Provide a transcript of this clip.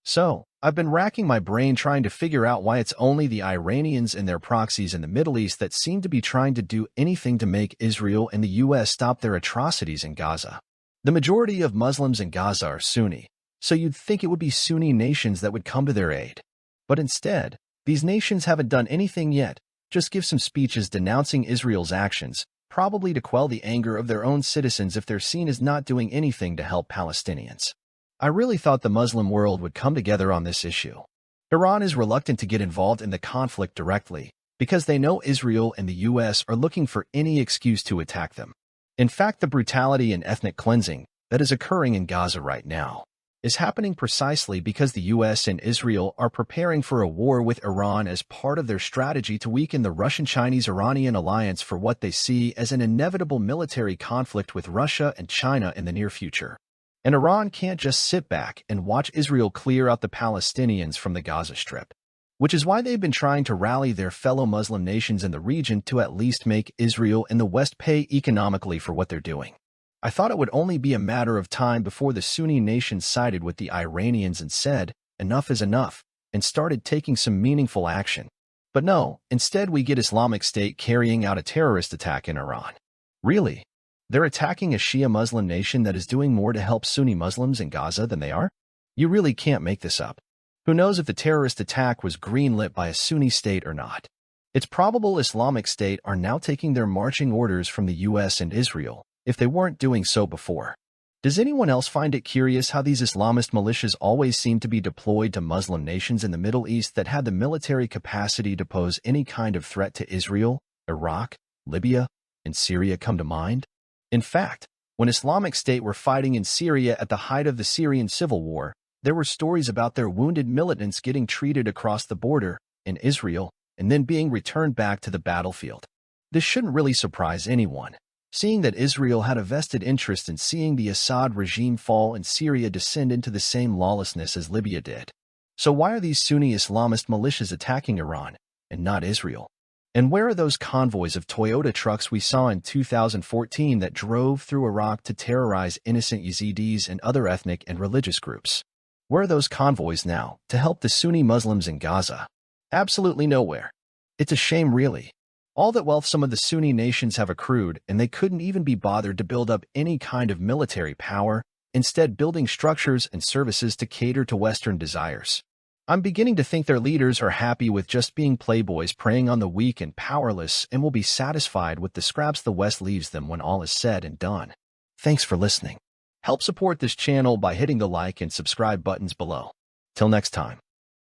So, I've been racking my brain trying to figure out why it's only the Iranians and their proxies in the Middle East that seem to be trying to do anything to make Israel and the U.S. stop their atrocities in Gaza. The majority of Muslims in Gaza are Sunni, so you'd think it would be Sunni nations that would come to their aid. But instead, these nations haven't done anything yet, just give some speeches denouncing Israel's actions, probably to quell the anger of their own citizens if they're seen as not doing anything to help Palestinians. I really thought the Muslim world would come together on this issue. Iran is reluctant to get involved in the conflict directly because they know Israel and the U.S. are looking for any excuse to attack them. In fact, the brutality and ethnic cleansing that is occurring in Gaza right now is happening precisely because the U.S. and Israel are preparing for a war with Iran as part of their strategy to weaken the Russian-Chinese-Iranian alliance for what they see as an inevitable military conflict with Russia and China in the near future. And Iran can't just sit back and watch Israel clear out the Palestinians from the Gaza Strip, which is why they've been trying to rally their fellow Muslim nations in the region to at least make Israel and the West pay economically for what they're doing. I thought it would only be a matter of time before the Sunni nations sided with the Iranians and said, enough is enough, and started taking some meaningful action. But no, instead we get Islamic State carrying out a terrorist attack in Iran. Really? They're attacking a Shia Muslim nation that is doing more to help Sunni Muslims in Gaza than they are? You really can't make this up. Who knows if the terrorist attack was greenlit by a Sunni state or not? It's probable Islamic State are now taking their marching orders from the U.S. and Israel, if they weren't doing so before. Does anyone else find it curious how these Islamist militias always seem to be deployed to Muslim nations in the Middle East that had the military capacity to pose any kind of threat to Israel, Iraq, Libya, and Syria come to mind? In fact, when Islamic State were fighting in Syria at the height of the Syrian civil war, there were stories about their wounded militants getting treated across the border in Israel and then being returned back to the battlefield. This shouldn't really surprise anyone, seeing that Israel had a vested interest in seeing the Assad regime fall and Syria descend into the same lawlessness as Libya did. So why are these Sunni Islamist militias attacking Iran and not Israel? And where are those convoys of Toyota trucks we saw in 2014 that drove through Iraq to terrorize innocent Yazidis and other ethnic and religious groups? Where are those convoys now to help the Sunni Muslims in Gaza? Absolutely nowhere. It's a shame, really. All that wealth some of the Sunni nations have accrued, and they couldn't even be bothered to build up any kind of military power, instead building structures and services to cater to Western desires. I'm beginning to think their leaders are happy with just being playboys preying on the weak and powerless and will be satisfied with the scraps the West leaves them when all is said and done. Thanks for listening. Help support this channel by hitting the like and subscribe buttons below. Till next time.